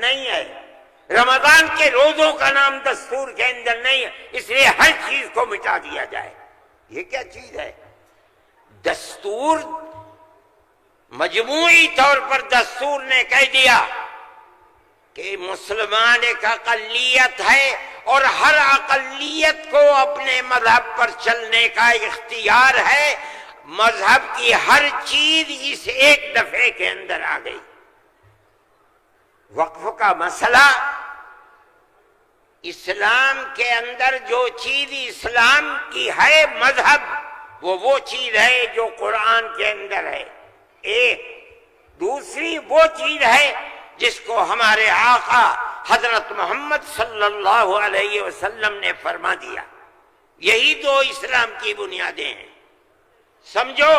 نہیں ہے، رمضان کے روزوں کا نام دستور کے اندر نہیں ہے، اس لیے ہر چیز کو مٹا دیا جائے۔ یہ کیا چیز ہے؟ دستور مجموعی طور پر دستور نے کہہ دیا کہ مسلمان ایک اقلیت ہے اور ہر اقلیت کو اپنے مذہب پر چلنے کا اختیار ہے، مذہب کی ہر چیز اس ایک دفعے کے اندر آ گئی۔ وقف کا مسئلہ، اسلام کے اندر جو چیز اسلام کی ہے مذہب، وہ چیز ہے جو قرآن کے اندر ہے ایک، دوسری وہ چیز ہے جس کو ہمارے آقا حضرت محمد صلی اللہ علیہ وسلم نے فرما دیا۔ یہی دو اسلام کی بنیادیں ہیں۔ سمجھو،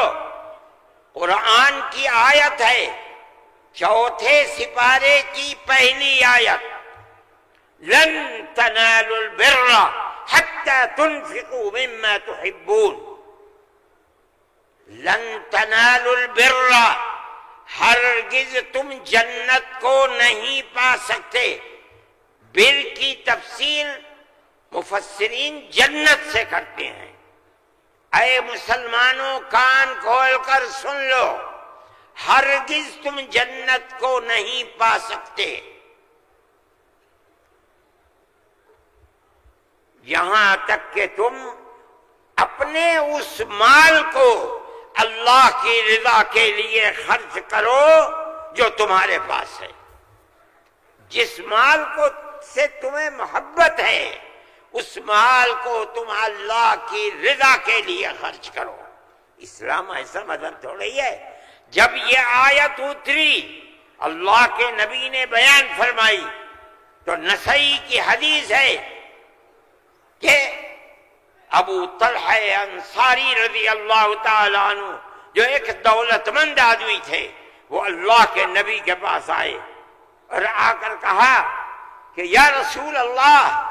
قرآن کی آیت ہے، چوتھے سپارے کی پہلی آیت، لن تنالوا البر حتى تنفقوا مما تحبون۔ لن تنالوا البر، ہرگز تم جنت کو نہیں پا سکتے۔ بر کی تفسیر مفسرین جنت سے کرتے ہیں۔ اے مسلمانوں، کان کھول کر سن لو، ہرگز تم جنت کو نہیں پا سکتے یہاں تک کہ تم اپنے اس مال کو اللہ کی رضا کے لیے خرچ کرو جو تمہارے پاس ہے۔ جس مال کو سے تمہیں محبت ہے، اس مال کو تم اللہ کی رضا کے لیے خرچ کرو۔ اسلام ایسا مذہب تھوڑی ہے۔ جب یہ آیت اتری، اللہ کے نبی نے بیان فرمائی، تو نسائی کی حدیث ہے کہ ابو طلحہ انصاری رضی اللہ تعالیٰ عنہ جو ایک دولت مند آدمی تھے، وہ اللہ کے نبی کے پاس آئے اور آ کر کہا کہ یا رسول اللہ،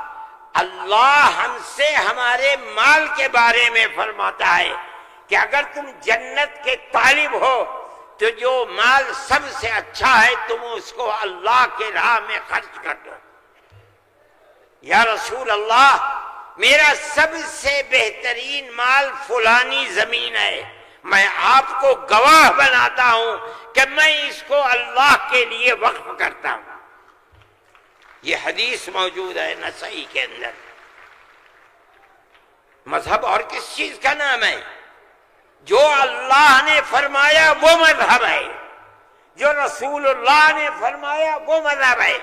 اللہ ہم سے ہمارے مال کے بارے میں فرماتا ہے کہ اگر تم جنت کے طالب ہو تو جو مال سب سے اچھا ہے تم اس کو اللہ کے راہ میں خرچ کر دو۔ یا رسول اللہ، میرا سب سے بہترین مال فلانی زمین ہے، میں آپ کو گواہ بناتا ہوں کہ میں اس کو اللہ کے لیے وقف کرتا ہوں۔ یہ حدیث موجود ہے نسائی کے اندر۔ مذہب اور کس چیز کا نام ہے؟ جو اللہ نے فرمایا وہ مذہب ہے، جو رسول اللہ نے فرمایا وہ مذہب ہے۔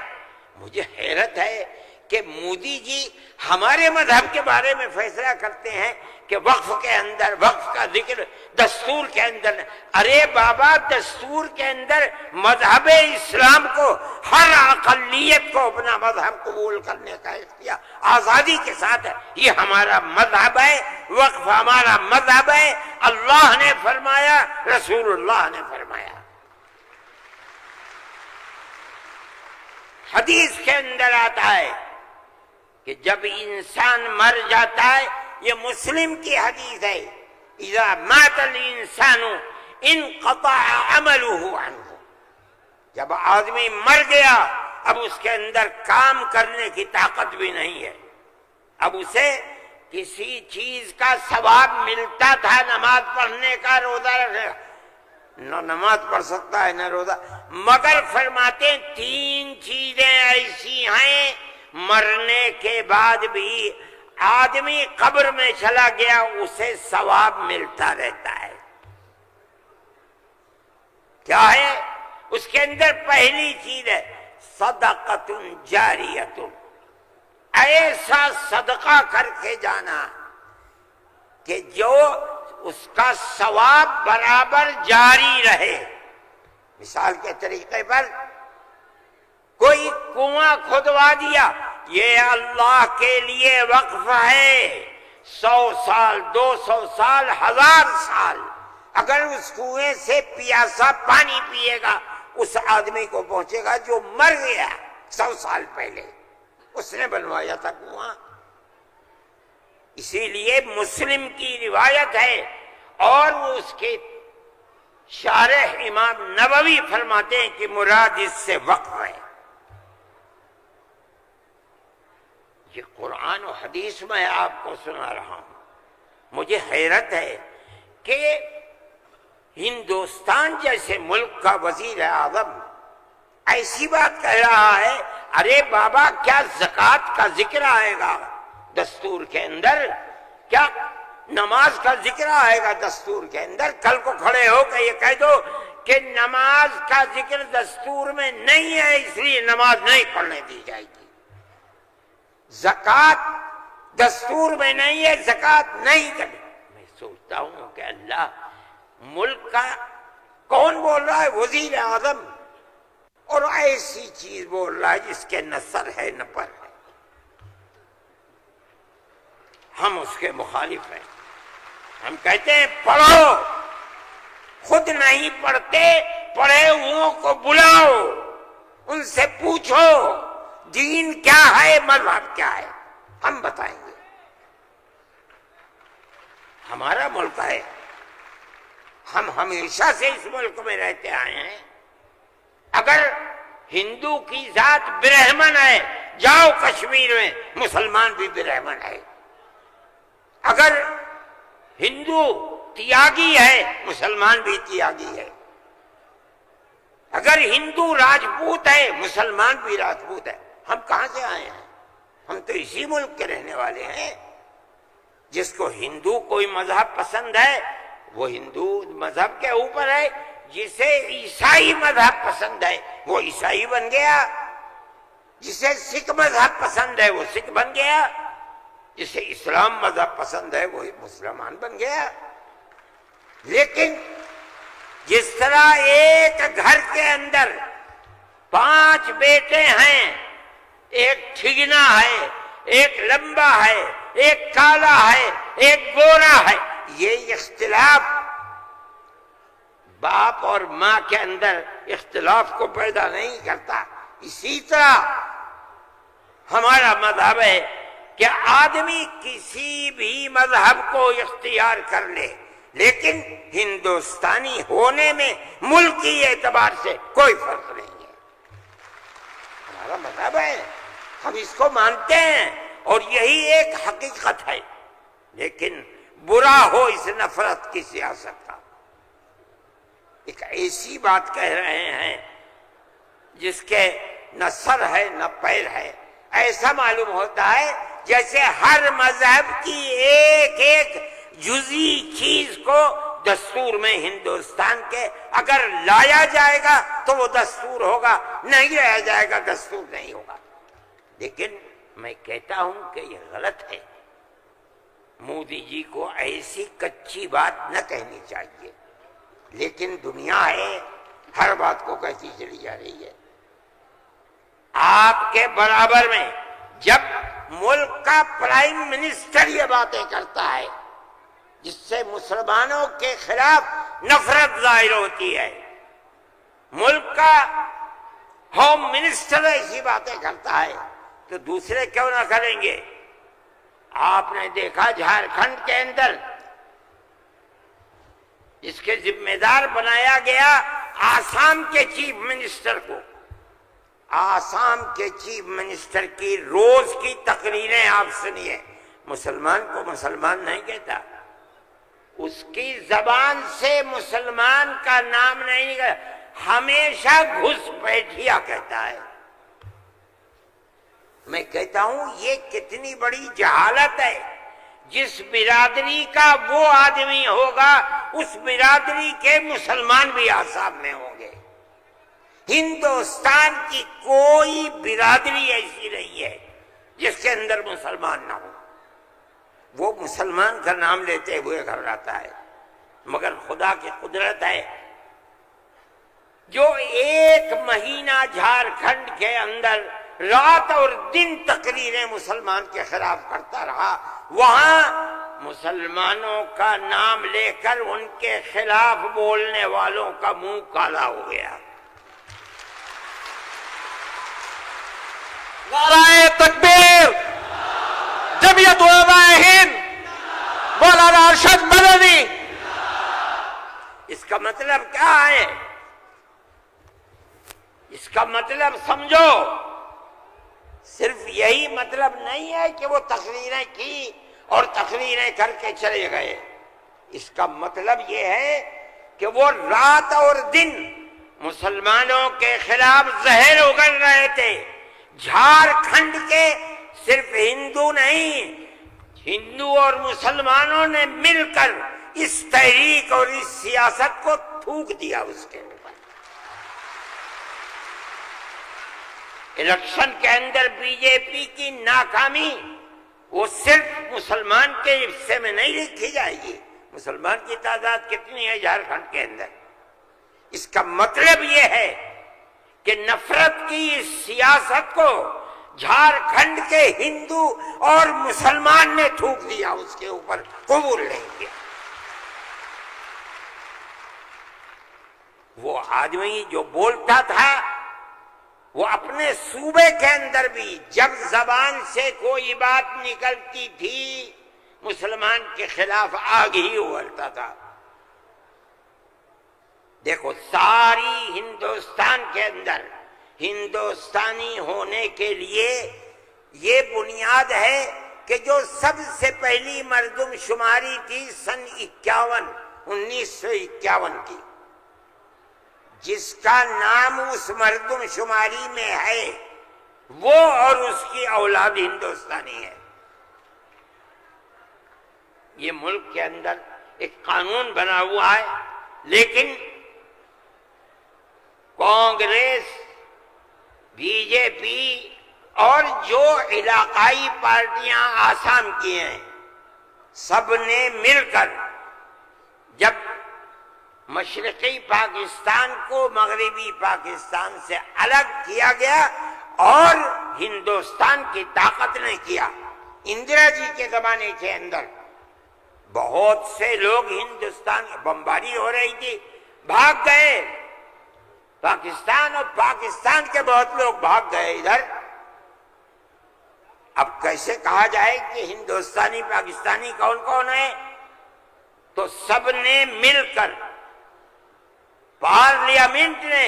مجھے حیرت ہے کہ مودی جی ہمارے مذہب کے بارے میں فیصلہ کرتے ہیں کہ وقف کے اندر، وقف کا ذکر دستور کے اندر۔ ارے بابا، دستور کے اندر مذہب اسلام کو، ہر اقلیت کو اپنا مذہب قبول کرنے کا اختیار آزادی کے ساتھ ہے۔ یہ ہمارا مذہب ہے، وقف ہمارا مذہب ہے۔ اللہ نے فرمایا، رسول اللہ نے فرمایا۔ حدیث کے اندر آتا ہے کہ جب انسان مر جاتا ہے، یہ مسلم کی حدیث ہے، اذا مات الانسان انقطع عمله عنه۔ جب آدمی مر گیا، اب اس کے اندر کام کرنے کی طاقت بھی نہیں ہے، اب اسے کسی چیز کا ثواب ملتا تھا، نماز پڑھنے کا، روزہ رکھنے کا، نہ نماز پڑھ سکتا ہے نہ روزہ، مگر فرماتے ہیں تین چیزیں ایسی ہیں مرنے کے بعد بھی آدمی قبر میں چلا گیا اسے ثواب ملتا رہتا ہے۔ کیا ہے؟ اس کے اندر پہلی چیز ہے صدقۃ جاریۃ، ایسا صدقہ کر کے جانا کہ جو اس کا ثواب برابر جاری رہے۔ مثال کے طریقے پر کوئی کنواں کھدوا دیا، یہ اللہ کے لیے وقف ہے، 100 سال، 200 سال، 1000 سال اگر اس کنویں سے پیاسا پانی پیے گا اس آدمی کو پہنچے گا جو مر گیا 100 سال پہلے، اس نے بنوایا تھا کنواں۔ اسی لیے مسلم کی روایت ہے اور وہ اس کے شارح امام نووی فرماتے ہیں کہ مراد اس سے وقف ہے۔ یہ قرآن و حدیث میں آپ کو سنا رہا ہوں. مجھے حیرت ہے کہ ہندوستان جیسے ملک کا وزیر اعظم ایسی بات کہہ رہا ہے. ارے بابا، کیا زکوٰۃ کا ذکر آئے گا دستور کے اندر؟ کیا نماز کا ذکر آئے گا دستور کے اندر؟ کل کو کھڑے ہو کے یہ کہہ دو کہ نماز کا ذکر دستور میں نہیں ہے اس لیے نماز نہیں پڑھنے دی جائے گی. زکوٰۃ دستور میں نہیں ہے، زکوٰۃ نہیں کرے. میں سوچتا ہوں کہ اللہ، ملک کا کون بول رہا ہے؟ وزیر اعظم. اور ایسی چیز بول رہا ہے جس کے نہ سر ہے نہ پر ہے. ہم اس کے مخالف ہیں. ہم کہتے ہیں پڑھو، خود نہیں پڑھتے، پڑھے ہوئوں کو بلاؤ، ان سے پوچھو دین کیا ہے، مذہب کیا ہے، ہم بتائیں گے. ہمارا ملک ہے، ہم ہمیشہ سے اس ملک میں رہتے آئے ہیں. اگر ہندو کی ذات برہمن ہے، جاؤ کشمیر میں مسلمان بھی برہمن ہے. اگر ہندو تیاگی ہے، مسلمان بھی تیاگی ہے. اگر ہندو راجپوت ہے، مسلمان بھی راجپوت ہے. ہم کہاں سے آئے ہیں؟ ہم تو اسی ملک کے رہنے والے ہیں. جس کو ہندو کوئی مذہب پسند ہے وہ ہندو مذہب کے اوپر ہے. جسے عیسائی مذہب پسند ہے وہ عیسائی بن گیا. جسے سکھ مذہب پسند ہے وہ سکھ بن گیا. جسے اسلام مذہب پسند ہے وہ مسلمان بن گیا. لیکن جس طرح ایک گھر کے اندر 5 بیٹے ہیں، ایک ٹھگنا ہے، ایک لمبا ہے، ایک کالا ہے، ایک گورا ہے، یہ اختلاف باپ اور ماں کے اندر اختلاف کو پیدا نہیں کرتا. اسی طرح ہمارا مذہب ہے کہ آدمی کسی بھی مذہب کو اختیار کر لے، لیکن ہندوستانی ہونے میں ملکی اعتبار سے کوئی فرق نہیں ہے. ہمارا مذہب ہے، ہم اس کو مانتے ہیں اور یہی ایک حقیقت ہے. لیکن برا ہو اس نفرت کی سیاست کا. ایک ایسی بات کہہ رہے ہیں جس کے نہ سر ہے نہ پیر ہے. ایسا معلوم ہوتا ہے جیسے ہر مذہب کی ایک ایک جزئی چیز کو دستور میں ہندوستان کے اگر لایا جائے گا تو وہ دستور ہوگا، نہیں لایا جائے گا دستور نہیں ہوگا. لیکن میں کہتا ہوں کہ یہ غلط ہے. مودی جی کو ایسی کچی بات نہ کہنی چاہیے. لیکن دنیا ہے، ہر بات کو کہتی چلی جا رہی ہے. آپ کے برابر میں جب ملک کا پرائم منسٹر یہ باتیں کرتا ہے جس سے مسلمانوں کے خلاف نفرت ظاہر ہوتی ہے، ملک کا ہوم منسٹر ایسی باتیں کرتا ہے تو دوسرے کیوں نہ کریں گے؟ آپ نے دیکھا جھارکھنڈ کے اندر اس کے ذمہ دار بنایا گیا آسام کے چیف منسٹر کو. آسام کے چیف منسٹر کی روز کی تقریریں آپ سنیے. مسلمان کو مسلمان نہیں کہتا، اس کی زبان سے مسلمان کا نام نہیں نکلا، ہمیشہ گھس بیٹھیا کہتا ہے. میں کہتا ہوں یہ کتنی بڑی جہالت ہے. جس برادری کا وہ آدمی ہوگا اس برادری کے مسلمان بھی آسام میں ہوں گے. ہندوستان کی کوئی برادری ایسی نہیں ہے جس کے اندر مسلمان نہ ہو. وہ مسلمان کا نام لیتے ہوئے گھبراتا ہے. مگر خدا کی قدرت ہے، جو 1 مہینہ جھارکھنڈ کے اندر رات اور دن تقریریں مسلمان کے خلاف کرتا رہا، وہاں مسلمانوں کا نام لے کر ان کے خلاف بولنے والوں کا منہ کالا ہو گیا. نعرہ تکبیر، جمعیت علماء ہند، مولانا ارشد مدنی. اس کا مطلب کیا ہے؟ اس کا مطلب سمجھو. صرف یہی مطلب نہیں ہے کہ وہ تقریریں کی اور تقریریں کر کے چلے گئے. اس کا مطلب یہ ہے کہ وہ رات اور دن مسلمانوں کے خلاف زہر اگل رہے تھے. جھارکھنڈ کے صرف ہندو نہیں، ہندو اور مسلمانوں نے مل کر اس تحریک اور اس سیاست کو تھوک دیا اس کے اوپر. الیکشن کے اندر بی جے پی کی ناکامی وہ صرف مسلمان کے حصے میں نہیں لکھی جائے گی. مسلمان کی تعداد کتنی ہے جھارکھنڈ کے اندر؟ اس کا مطلب یہ ہے کہ نفرت کی اس سیاست کو جھارکھنڈ کے ہندو اور مسلمان نے تھوک دیا، اس کے اوپر قبول نہیں کیا. وہ آدمی جو بولتا تھا وہ اپنے صوبے کے اندر بھی جب زبان سے کوئی بات نکلتی تھی مسلمان کے خلاف آگ ہی اگلتا تھا. دیکھو ساری ہندوستان کے اندر ہندوستانی ہونے کے لیے یہ بنیاد ہے کہ جو سب سے پہلی مردم شماری تھی سن 1951 کی، جس کا نام اس مردم شماری میں ہے وہ اور اس کی اولاد ہندوستانی ہے. یہ ملک کے اندر ایک قانون بنا ہوا ہے، لیکن کانگریس، بی جے پی اور جو علاقائی پارٹیاں آسام کی ہیں سب نے مل کر جب مشرقی پاکستان کو مغربی پاکستان سے الگ کیا گیا اور ہندوستان کی طاقت نے کیا. اندرا جی کے زمانے کے اندر بہت سے لوگ ہندوستان بمباری ہو رہی تھی بھاگ گئے پاکستان، اور پاکستان کے بہت لوگ بھاگ گئے ادھر. اب کیسے کہا جائے کہ ہندوستانی پاکستانی کون کون ہے؟ تو سب نے مل کر پارلیمنٹ نے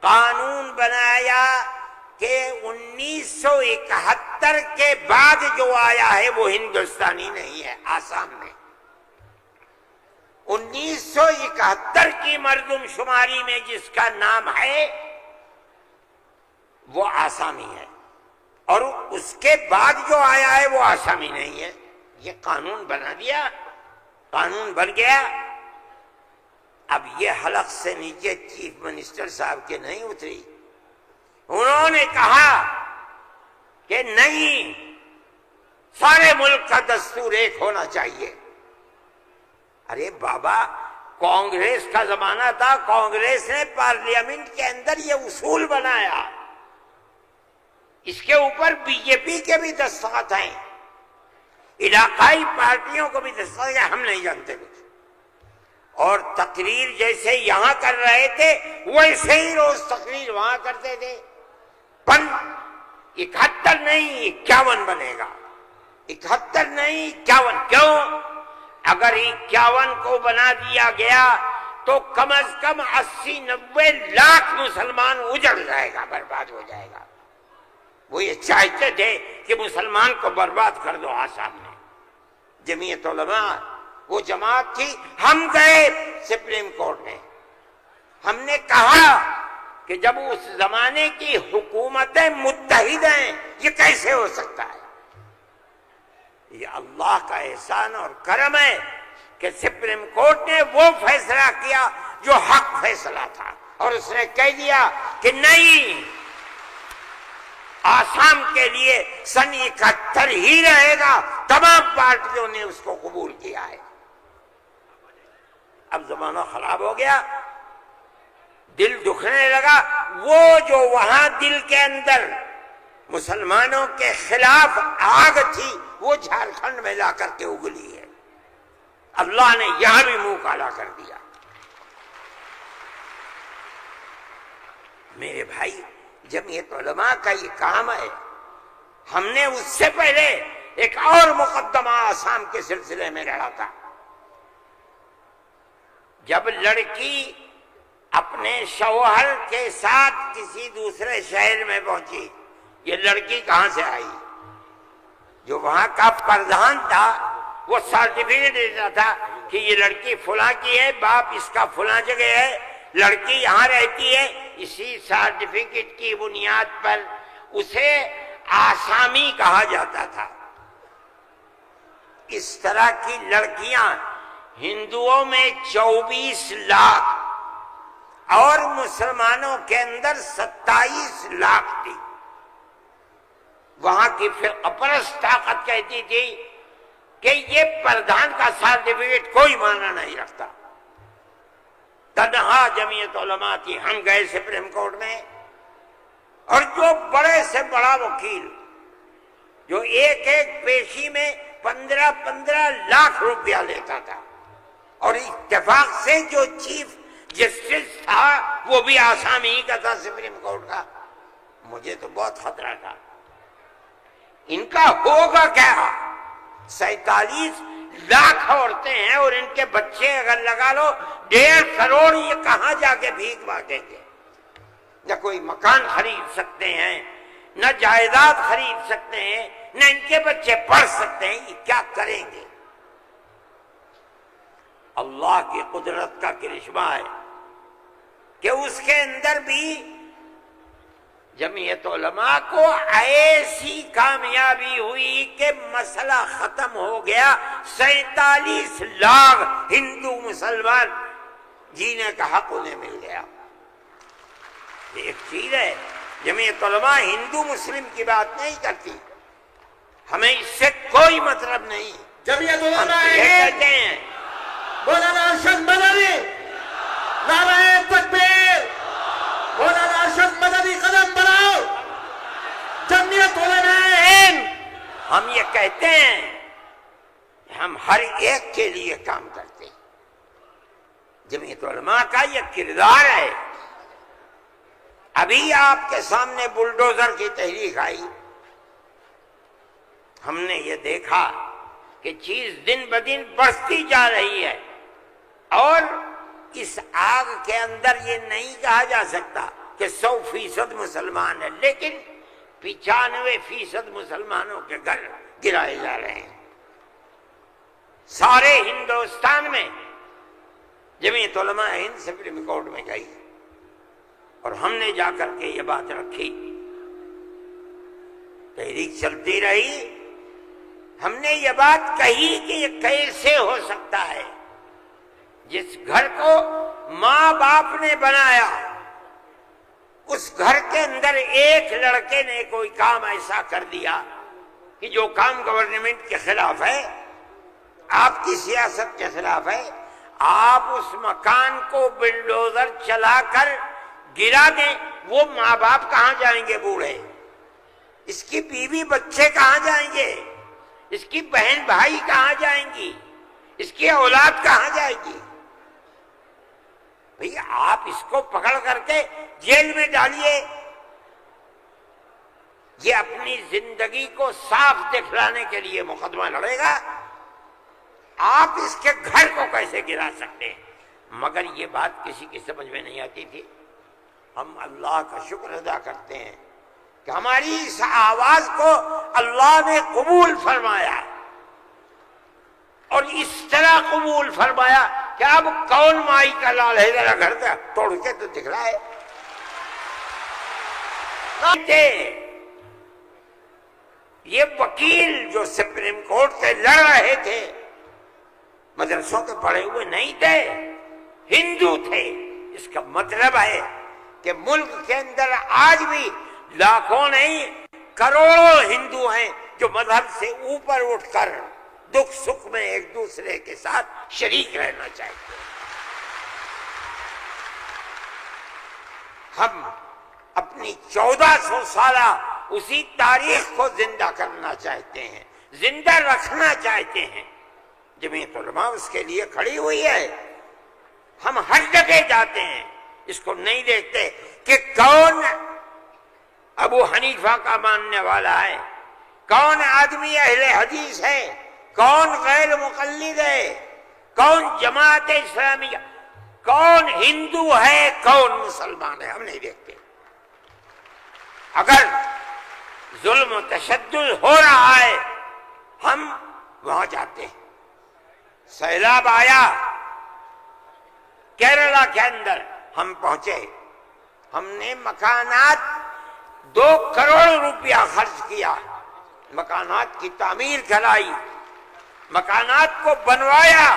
قانون بنایا کہ 1971 کے بعد جو آیا ہے وہ ہندوستانی نہیں ہے. آسام میں 1971 کی مردم شماری میں جس کا نام ہے وہ آسامی ہے، اور اس کے بعد جو آیا ہے وہ آسامی نہیں ہے. یہ قانون بنا دیا، قانون بن گیا. اب یہ حلق سے نیچے چیف منسٹر صاحب کے نہیں اتری. انہوں نے کہا کہ نہیں، سارے ملک کا دستور ایک ہونا چاہیے. ارے بابا، کانگریس کا زمانہ تھا، کانگریس نے پارلیمنٹ کے اندر یہ اصول بنایا، اس کے اوپر بی جے پی کے بھی دستخط ہیں، علاقائی پارٹیوں کو بھی دستخط ہیں. ہم نہیں جانتے کچھ. اور تقریر جیسے یہاں کر رہے تھے ویسے ہی روز تقریر وہاں کرتے تھے. 71 نہیں 51 بنے گا، 71 نہیں 51. کیوں؟ اگر 51 کو بنا دیا گیا تو کم از کم 80-90 لاکھ مسلمان اجڑ جائے گا، برباد ہو جائے گا. وہ یہ چاہتے تھے کہ مسلمان کو برباد کر دو. آسام میں جمعیت علماء وہ جماعت تھی، ہم گئے سپریم کورٹ میں، ہم نے کہا کہ جب اس زمانے کی حکومتیں متحد ہیں یہ کیسے ہو سکتا ہے؟ یہ اللہ کا احسان اور کرم ہے کہ سپریم کورٹ نے وہ فیصلہ کیا جو حق فیصلہ تھا، اور اس نے کہہ دیا کہ نہیں، آسام کے لیے سن 71 ہی رہے گا. تمام پارٹیوں نے اس کو قبول کیا ہے. اب زمانہ خراب ہو گیا، دل دکھنے لگا. وہ جو وہاں دل کے اندر مسلمانوں کے خلاف آگ تھی وہ جھارکھنڈ میں لا کر کے اگلی ہے. اللہ نے یہاں بھی منہ کالا کر دیا. میرے بھائی، جمعیت علماء کا یہ کام ہے. ہم نے اس سے پہلے ایک اور مقدمہ آسام کے سلسلے میں لڑا تھا. جب لڑکی اپنے شوہر کے ساتھ کسی دوسرے شہر میں پہنچی یہ لڑکی کہاں سے آئی؟ جو وہاں کا پردھان تھا وہ سرٹیفکیٹ دیتا تھا کہ یہ لڑکی فلاں کی ہے، باپ اس کا فلاں جگہ ہے، لڑکی یہاں رہتی ہے. اسی سرٹیفکیٹ کی بنیاد پر اسے آسامی کہا جاتا تھا. اس طرح کی لڑکیاں ہندوؤں میں 24 لاکھ اور مسلمانوں کے اندر 27 لاکھ تھی. وہاں کی فرقہ پرست طاقت کہتی تھی کہ یہ پردھان کا سرٹیفکیٹ کوئی معنی نہیں رکھتا. تنہا جمعیت علماء تھی. ہم گئے سپریم کورٹ میں، اور جو بڑے سے بڑا وکیل جو ایک ایک پیشی میں 15 لاکھ روپیہ لیتا تھا، اور اتفاق سے جو چیف جسٹس تھا وہ بھی آسامی ہی کا تھا سپریم کورٹ کا. مجھے تو بہت خطرہ تھا ان کا ہوگا کیا. 47 لاکھ عورتیں ہیں اور ان کے بچے اگر لگا لو 1.5 کروڑ، یہ کہاں جا کے بھیک مانگیں گے؟ نہ کوئی مکان خرید سکتے ہیں، نہ جائیداد خرید سکتے ہیں، نہ ان کے بچے پڑھ سکتے ہیں. یہ کیا کریں گے؟ اللہ کی قدرت کا کرشمہ ہے کہ اس کے اندر بھی جمعیت علماء کو ایسی کامیابی ہوئی کہ مسئلہ ختم ہو گیا. 47 لاکھ ہندو مسلمان جینے کا حق انہیں مل گیا. یہ ایک چیز ہے. جمعیت علماء ہندو مسلم کی بات نہیں کرتی، ہمیں اس سے کوئی مطلب نہیں. جمعیت ہم علماء یہ کہتے ہیں مولانا ارشد مدنی، نعرہ تکبیر، مولانا ارشد مدنی قدم بڑھاؤ. جمعیت علماء ہند، ہم یہ کہتے ہیں کہ ہم ہر ایک کے لیے کام کرتے ہیں. جمعیت علماء کا یہ کردار ہے. ابھی آپ کے سامنے بلڈوزر کی تحریک آئی، ہم نے یہ دیکھا کہ چیز دن بدن بڑھتی جا رہی ہے، اور اس آگ کے اندر یہ نہیں کہا جا سکتا کہ 100% مسلمان ہے، لیکن 95% مسلمانوں کے گھر گرائے جا رہے ہیں. سارے ہندوستان میں جمعیت علماء ہند سپریم کورٹ میں گئی اور ہم نے جا کر کے یہ بات رکھی. تحریک چلتی رہی. ہم نے یہ بات کہی کہ یہ کیسے ہو سکتا ہے جس گھر کو ماں باپ نے بنایا، اس گھر کے اندر ایک لڑکے نے کوئی کام ایسا کر دیا کہ جو کام گورنمنٹ کے خلاف ہے، آپ کی سیاست کے خلاف ہے، آپ اس مکان کو بلڈوزر چلا کر گرا دیں. وہ ماں باپ کہاں جائیں گے بوڑھے؟ اس کی بیوی بچے کہاں جائیں گے؟ اس کی بہن بھائی کہاں جائیں گی؟ اس کی اولاد کہاں جائے گی؟ بھئی آپ اس کو پکڑ کر کے جیل میں ڈالیے. یہ اپنی زندگی کو صاف دکھلانے کے لیے مقدمہ لڑے گا. آپ اس کے گھر کو کیسے گرا سکتے ہیں؟ مگر یہ بات کسی کی سمجھ میں نہیں آتی تھی. ہم اللہ کا شکر ادا کرتے ہیں کہ ہماری اس آواز کو اللہ نے قبول فرمایا، اور اس طرح قبول فرمایا کہ اب کون مائی کا لال ہے؟ ذرا گھر کا توڑ کے تو دکھ رہا ہے. یہ وکیل جو سپریم کورٹ سے لڑ رہے تھے مدرسوں کے پڑھے ہوئے نہیں تھے، ہندو تھے. اس کا مطلب ہے کہ ملک کے اندر آج بھی لاکھوں نہیں کروڑوں ہندو ہیں جو مذہب سے اوپر اٹھ کر دکھ سکھ میں ایک دوسرے کے ساتھ شریک رہنا چاہتے ہیں. ہم اپنی 1400 سالہ اسی تاریخ کو زندہ کرنا چاہتے ہیں، زندہ رکھنا چاہتے ہیں. جمعیت علماء اس کے لیے کھڑی ہوئی ہے. ہم ہر جگہ جاتے ہیں، اس کو نہیں دیکھتے کہ کون ابو حنیفہ کا ماننے والا ہے، کون آدمی اہل حدیث ہے، کون غیر مقلد ہے، کون جماعت اسلامیہ، کون ہندو ہے، کون مسلمان ہے. ہم نہیں دیکھتے. اگر ظلم و تشدد ہو رہا ہے، ہم وہاں جاتے ہیں۔ سیلاب آیا کیرلا کے اندر، ہم پہنچے، ہم نے مکانات 2 کروڑ روپیہ خرچ کیا، مکانات کی تعمیر کرائی، مکانات کو بنوایا۔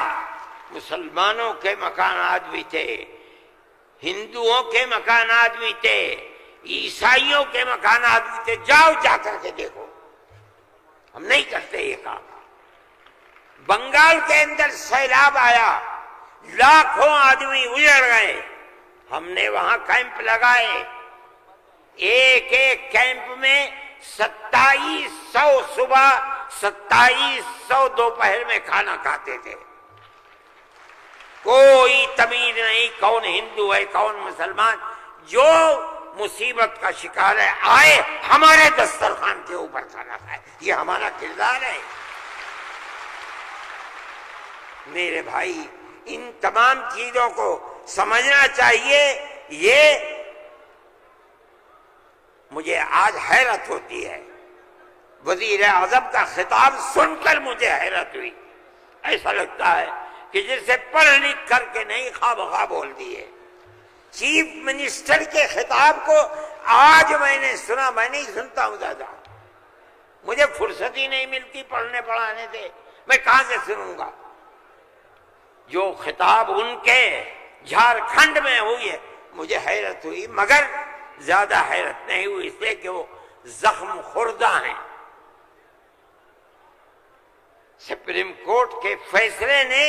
مسلمانوں کے مکانات بھی تھے، ہندوؤں کے مکانات بھی تھے، عیسائیوں کے مکانات بھی تھے، جاؤ جا کر کے دیکھو، ہم نہیں کرتے یہ کام۔ بنگال کے اندر سیلاب آیا، لاکھوں آدمی اجڑ گئے، ہم نے وہاں کیمپ لگائے، ایک ایک کیمپ میں 2700 صبح 2700 دوپہر میں کھانا کھاتے تھے، کوئی تمیز نہیں کون ہندو ہے کون مسلمان، جو مصیبت کا شکار ہے آئے ہمارے دسترخوان کے اوپر کھانا کھائے، یہ ہمارا کردار ہے۔ میرے بھائی ان تمام چیزوں کو سمجھنا چاہیے۔ یہ مجھے آج حیرت ہوتی ہے، وزیر اعظم کا خطاب سن کر مجھے حیرت ہوئی، ایسا لگتا ہے کہ جسے پڑھ لکھ کر کے نہیں خواہ بخواہ بول دیے۔ چیف منسٹر کے خطاب کو آج میں نے سنا، میں نہیں سنتا ہوں زیادہ، مجھے فرصت ہی نہیں ملتی پڑھنے پڑھانے سے، میں کہاں سے سنوں گا؟ جو خطاب ان کے جھارکھنڈ میں ہوئی ہے، مجھے حیرت ہوئی، مگر زیادہ حیرت نہیں ہوئی اس لیے کہ وہ زخم خوردہ ہیں۔ سپریم کورٹ کے فیصلے نے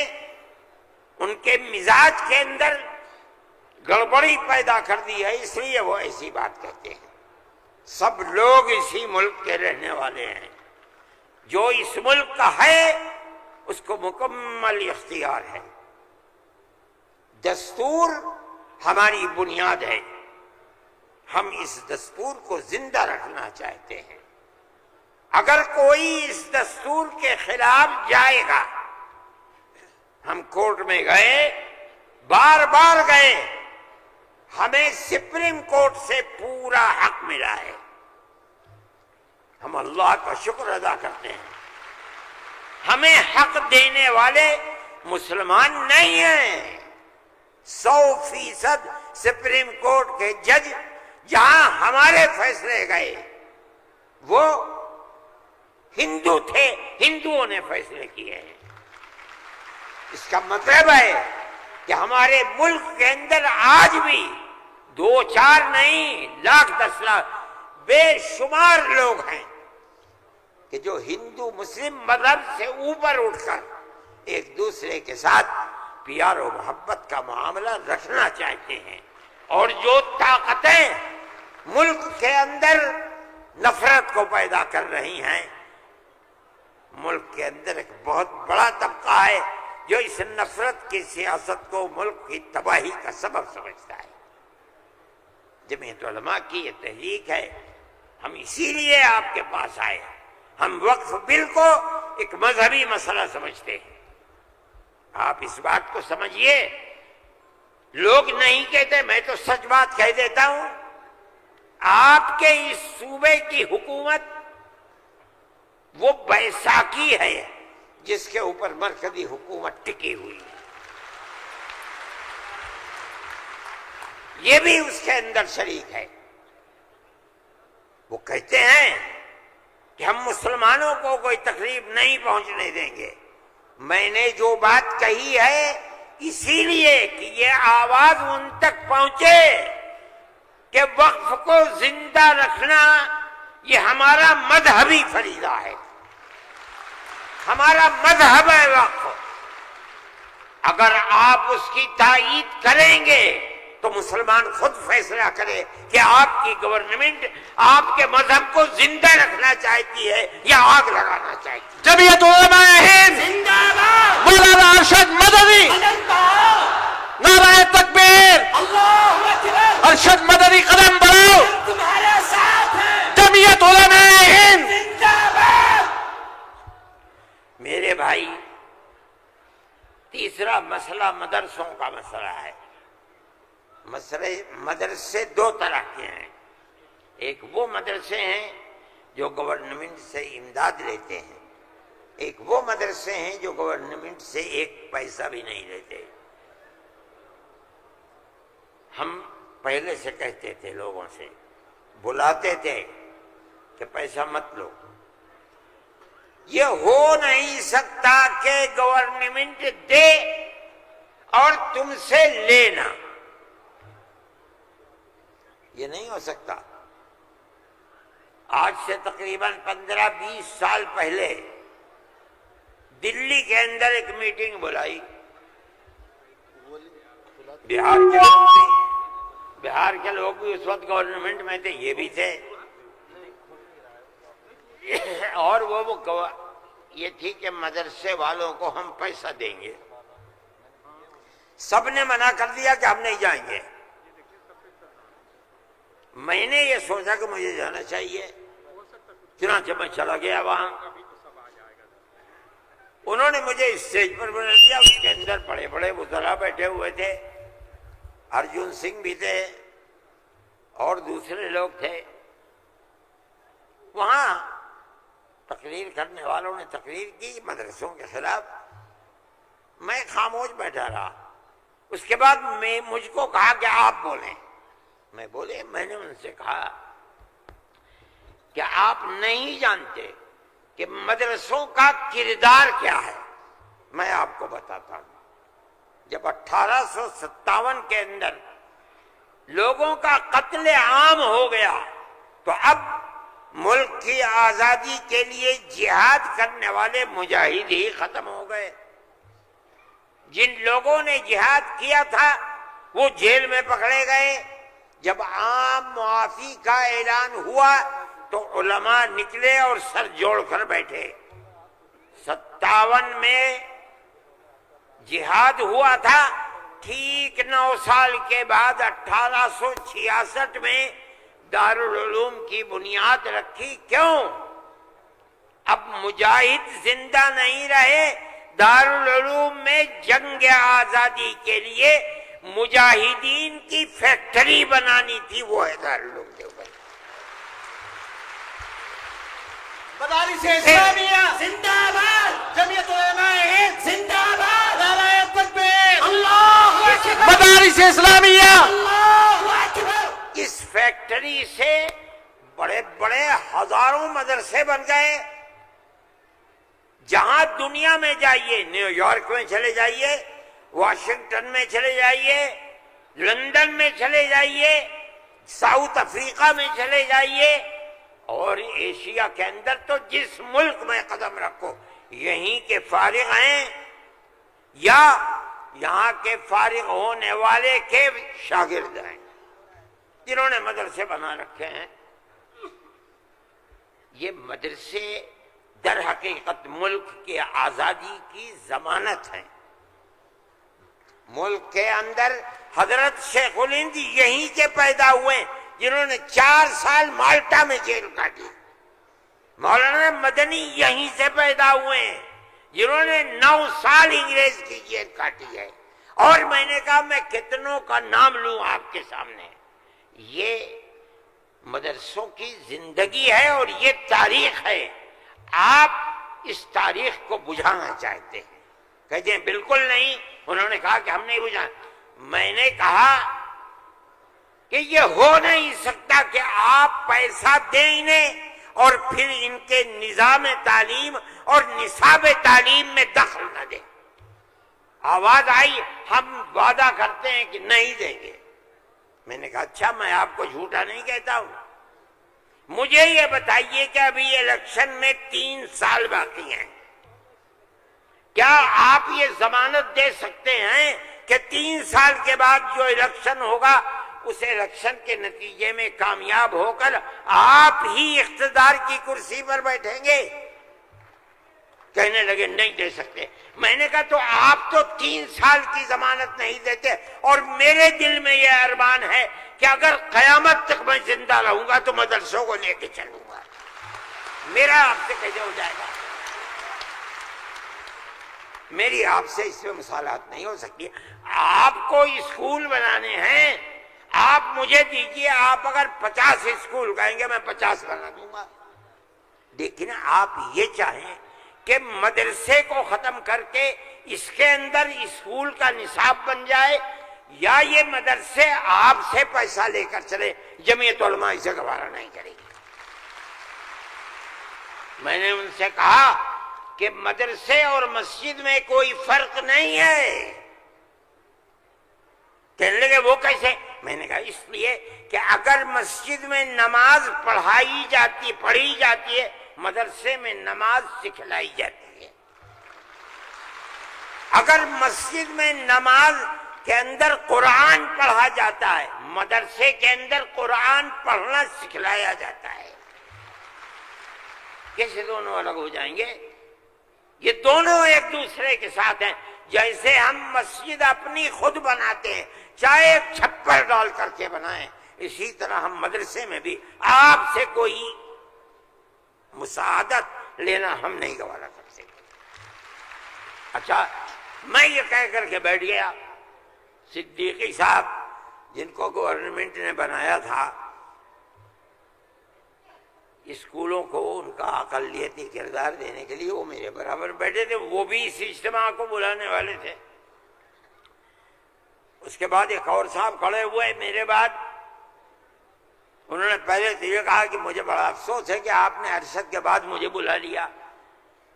ان کے مزاج کے اندر گڑبڑی پیدا کر دی ہے، اس لیے وہ ایسی بات کہتے ہیں۔ سب لوگ اسی ملک کے رہنے والے ہیں، جو اس ملک کا ہے اس کو مکمل اختیار ہے۔ دستور ہماری بنیاد ہے، ہم اس دستور کو زندہ رکھنا چاہتے ہیں۔ اگر کوئی اس دستور کے خلاف جائے گا، ہم کورٹ میں گئے، بار بار گئے، ہمیں سپریم کورٹ سے پورا حق ملا ہے، ہم اللہ کا شکر ادا کرتے ہیں۔ ہمیں حق دینے والے مسلمان نہیں ہیں۔ 100% سپریم کورٹ کے جج جہاں ہمارے فیصلے گئے وہ ہندو تھے، ہندوؤں نے فیصلے کیے ہیں۔ اس کا مطلب ہے کہ ہمارے ملک کے اندر آج بھی 2-4 نہیں، لاکھ 10 لاکھ بے شمار لوگ ہیں کہ جو ہندو مسلم مذہب سے اوپر اٹھ کر ایک دوسرے کے ساتھ پیار و محبت کا معاملہ رکھنا چاہتے ہیں، اور جو طاقتیں ملک کے اندر نفرت کو پیدا کر رہی ہیں، ملک کے اندر ایک بہت بڑا طبقہ ہے جو اس نفرت کی سیاست کو ملک کی تباہی کا سبب سمجھتا ہے۔ جمعیت علماء کی یہ تحریک ہے، ہم اسی لیے آپ کے پاس آئے ہیں۔ ہم وقف بل کو ایک مذہبی مسئلہ سمجھتے ہیں، آپ اس بات کو سمجھیے۔ لوگ نہیں کہتے، میں تو سچ بات کہہ دیتا ہوں، آپ کے اس صوبے کی حکومت وہ بیساکھی ہے جس کے اوپر مرکزی حکومت ٹکی ہوئی ہے، یہ بھی اس کے اندر شریک ہے۔ وہ کہتے ہیں کہ ہم مسلمانوں کو کوئی تکلیف نہیں پہنچنے دیں گے۔ میں نے جو بات کہی ہے اسی لیے کہ یہ آواز ان تک پہنچے کہ وقف کو زندہ رکھنا یہ ہمارا مذہبی فریضہ ہے، ہمارا مذہب ہے وقف۔ اگر آپ اس کی تائید کریں گے تو مسلمان خود فیصلہ کرے کہ آپ کی گورنمنٹ آپ کے مذہب کو زندہ رکھنا چاہتی ہے یا آگ لگانا چاہتی ہے۔ جمعیت علماء ہند زندہ باد، مولانا ارشد مدنی، قدم بڑھاؤ، نعرہ تکبیر، اللہ اکبر، ارشد مدنی قدم بڑھاؤ، ہم تمہارے ساتھ ہیں، جمعیت علماء ہند۔ زندہ باد۔ میرے بھائی، تیسرا مسئلہ مدرسوں کا مسئلہ ہے۔ مدرسے 2 طرح کے ہیں، ایک وہ مدرسے ہیں جو گورنمنٹ سے امداد لیتے ہیں، ایک وہ مدرسے ہیں جو گورنمنٹ سے ایک پیسہ بھی نہیں لیتے۔ ہم پہلے سے کہتے تھے، لوگوں سے بلاتے تھے کہ پیسہ مت لو۔ یہ ہو نہیں سکتا کہ گورنمنٹ دے اور تم سے لینا، یہ نہیں ہو سکتا۔ آج سے تقریباً 15-20 سال پہلے دلی کے اندر ایک میٹنگ بلائی، بہار کے لوگ بھی اس وقت گورنمنٹ میں تھے، یہ بھی تھے، اور وہ یہ تھی کہ مدرسے والوں کو ہم پیسہ دیں گے۔ سب نے منع کر دیا کہ ہم نہیں جائیں گے۔ میں نے یہ سوچا کہ مجھے جانا چاہیے، چنانچہ میں چلا گیا وہاں۔ انہوں نے مجھے اسٹیج پر بنا دیا، اس کے اندر بڑے بڑے وزراء بیٹھے ہوئے تھے، ارجن سنگھ بھی تھے اور دوسرے لوگ تھے۔ وہاں تقریر کرنے والوں نے تقریر کی مدرسوں کے خلاف، میں خاموش بیٹھا رہا۔ اس کے بعد مجھ کو کہا کہ آپ بولیں۔ میں بولے، میں نے ان سے کہا کہ آپ نہیں جانتے کہ مدرسوں کا کردار کیا ہے۔ میں آپ کو بتاتا ہوں، جب 1857 کے اندر لوگوں کا قتل عام ہو گیا تو اب ملک کی آزادی کے لیے جہاد کرنے والے مجاہد ہی ختم ہو گئے۔ جن لوگوں نے جہاد کیا تھا وہ جیل میں پکڑے گئے۔ جب عام معافی کا اعلان ہوا تو علماء نکلے اور سر جوڑ کر بیٹھے۔ 57 میں جہاد ہوا تھا، ٹھیک 9 سال کے بعد 1866 میں دارالعلوم کی بنیاد رکھی۔ کیوں؟ اب مجاہد زندہ نہیں رہے، دارالعلوم میں جنگ آزادی کے لیے مجاہدین کی فیکٹری بنانی تھی، وہ ہے دارالعلوم دیوبند۔ مدارس اسلامیہ زندہ باد، جمعیت علماء ہند زندہ باد، نعرہ تکبیر، اللہ اکبر، مدارس اسلامیہ۔ اللہ اکبر۔ اس فیکٹری سے بڑے بڑے ہزاروں مدرسے بن گئے۔ جہاں دنیا میں جائیے، نیو یارک میں چلے جائیے، واشنگٹن میں چلے جائیے، لندن میں چلے جائیے، ساؤتھ افریقہ میں چلے جائیے، اور ایشیا کے اندر تو جس ملک میں قدم رکھو یہیں کے فارغ ہیں یا یہاں کے فارغ ہونے والے کے شاگرد ہیں جنہوں نے مدرسے بنا رکھے ہیں۔ یہ مدرسے در حقیقت ملک کی آزادی کی ضمانت ہیں۔ ملک کے اندر حضرت شیخ الہند یہیں کے پیدا ہوئے جنہوں نے 4 سال مالٹا میں جیل کاٹی۔ مولانا مدنی یہیں سے پیدا ہوئے ہیں جنہوں نے 9 سال انگریز کی جیل کاٹی ہے۔ اور میں نے کہا میں کتنوں کا نام لوں آپ کے سامنے۔ یہ مدرسوں کی زندگی ہے اور یہ تاریخ ہے۔ آپ اس تاریخ کو بجھانا چاہتے ہیں، کہتے ہیں بالکل نہیں۔ انہوں نے کہا کہ ہم نہیں بجھانا۔ میں نے کہا کہ یہ ہو نہیں سکتا کہ آپ پیسہ دیں انہیں اور پھر ان کے نظام تعلیم اور نصاب تعلیم میں دخل نہ دیں۔ آواز آئی، ہم وعدہ کرتے ہیں کہ نہیں دیں گے۔ میں نے کہا اچھا، میں آپ کو جھوٹا نہیں کہتا ہوں۔ مجھے یہ بتائیے کہ ابھی الیکشن میں 3 سال باقی ہیں، کیا آپ یہ ضمانت دے سکتے ہیں کہ 3 سال کے بعد جو الیکشن ہوگا اس الیکشن کے نتیجے میں کامیاب ہو کر آپ ہی اقتدار کی کرسی پر بیٹھیں گے؟ کہنے لگے نہیں دے سکتے۔ میں نے کہا تو آپ تو 3 سال کی ضمانت نہیں دیتے، اور میرے دل میں یہ ارمان ہے کہ اگر قیامت تک میں زندہ رہوں گا تو مدرسوں کو لے کے چلوں گا۔ میرا آپ سے کیسے ہو جائے گا؟ میری آپ سے اس میں مثالات نہیں ہو سکتی۔ آپ کو اسکول بنانے ہیں، آپ مجھے دیجئے، آپ اگر 50 اسکول کہیں گے میں 50 بنا دوں گا۔ لیکن آپ یہ چاہیں کہ مدرسے کو ختم کر کے اس کے اندر اسکول کا نصاب بن جائے، یا یہ مدرسے آپ سے پیسہ لے کر چلے، جمعیت علماء اسے گوارا نہیں کرے گی۔ میں نے ان سے کہا کہ مدرسے اور مسجد میں کوئی فرق نہیں ہے۔ کہنے لگے وہ کیسے؟ میں نے کہا اس لیے کہ اگر مسجد میں نماز پڑھی جاتی ہے، مدرسے میں نماز سکھلائی جاتی ہے۔ اگر مسجد میں نماز کے اندر قرآن پڑھا جاتا ہے، مدرسے کے اندر قرآن پڑھنا سکھلایا جاتا ہے۔ کیسے دونوں الگ ہو جائیں گے؟ یہ دونوں ایک دوسرے کے ساتھ ہیں۔ جیسے ہم مسجد اپنی خود بناتے ہیں، چاہے ایک چھپر ڈال کر کے بنائیں، اسی طرح ہم مدرسے میں بھی آپ سے کوئی مساعدت لینا ہم نہیں گوارا کر سکتے۔ اچھا، میں یہ کہہ کر کے بیٹھ گیا، صدیقی صاحب جن کو گورنمنٹ نے بنایا تھا اسکولوں کو ان کا اقلیتی کردار دینے کے لیے، وہ میرے برابر بیٹھے تھے، وہ بھی اس اجتماع کو بلانے والے تھے۔ اس کے بعد ایک اور صاحب کھڑے ہوئے میرے بعد، انہوں نے پہلے تو یہ کہا کہ مجھے بڑا افسوس ہے کہ آپ نے ارشد کے بعد مجھے بلا لیا،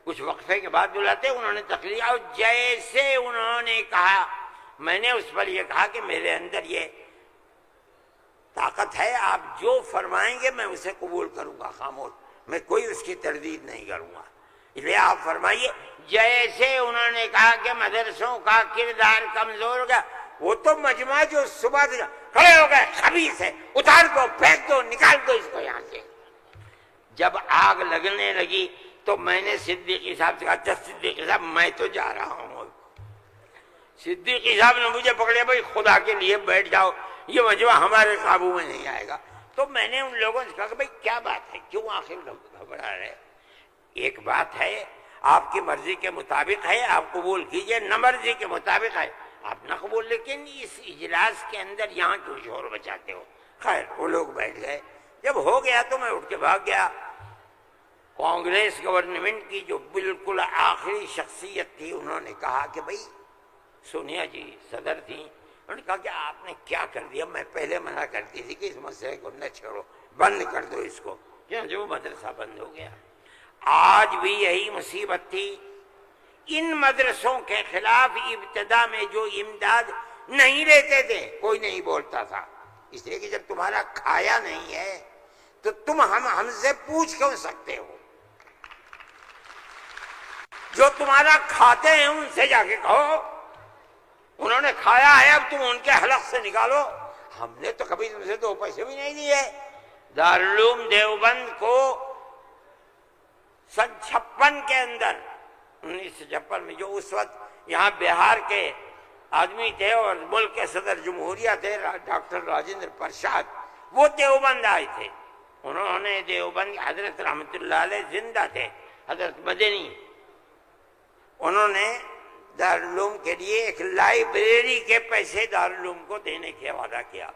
کچھ وقفے کے بعد بلاتے۔ انہوں نے تقریر، اور جیسے انہوں نے کہا، میں نے اس پر یہ کہا کہ میرے اندر یہ طاقت ہے، آپ جو فرمائیں گے میں اسے قبول کروں گا، خاموش، میں کوئی اس کی تردید نہیں کروں گا، اس لیے آپ فرمائیے۔ جیسے انہوں نے کہا کہ مدرسوں کا کردار کمزور ہو گیا، وہ تو مجمع جو صبح سے کھڑے ہو گئے، خبیث ہے، اتار دو، پھینک دو، نکال دو اس کو یہاں سے۔ جب آگ لگنے لگی تو میں نے صدیقی صاحب سے کہا، جب صدیقی صاحب میں تو جا رہا ہوں۔ صدیقی صاحب نے مجھے پکڑیا، بھائی خدا کے لیے بیٹھ جاؤ، یہ مجمع ہمارے قابو میں نہیں آئے گا۔ تو میں نے ان لوگوں سے کہا کہ بھائی کیا بات ہے، کیوں آخر گھبرا رہے؟ ایک بات ہے، آپ کی مرضی کے مطابق ہے، آپ قبول کیجئے، نہ مرضی کے مطابق ہے آپ نہ قبول، لیکن اس اجلاس کے اندر یہاں کیوں شور بچاتے ہو؟ خیر وہ لوگ بیٹھ گئے۔ جب ہو گیا تو میں اٹھ کے بھاگ گیا۔ کانگریس گورنمنٹ کی جو بالکل آخری شخصیت تھی، انہوں نے کہا کہ بھائی سونیا جی صدر تھیں، انہوں نے کہا کہ آپ نے کیا کر دیا، میں پہلے منع کرتی تھی کہ اس مسئلے کو نہ چھوڑو، بند کر دو اس کو، جو مدرسہ بند ہو گیا۔ آج بھی یہی مصیبت تھی، ان مدرسوں کے خلاف ابتدا میں جو امداد نہیں لیتے تھے کوئی نہیں بولتا تھا، اس لیے کہ جب تمہارا کھایا نہیں ہے تو تم ہم سے پوچھ کیوں سکتے ہو؟ جو تمہارا کھاتے ہیں ان سے جا کے کہو، انہوں نے کھایا ہے اب تم ان کے حلق سے نکالو، ہم نے تو کبھی تم سے 2 پیسے بھی نہیں دیے۔ دارالعلوم دیوبند کو سن 56 کے اندر، 1956 میں، جو اس وقت یہاں بہار کے آدمی تھے اور ملک کے صدر جمہوریہ تھے ڈاکٹر راجندر پرساد، وہ دیوبند آئے تھے۔ انہوں نے دیوبند، حضرت رحمت اللہ علیہ زندہ تھے، حضرت مدنی، انہوں نے دارالعلوم کے لیے ایک لائبریری کے پیسے دارالعلوم کو دینے کا وعدہ کیا۔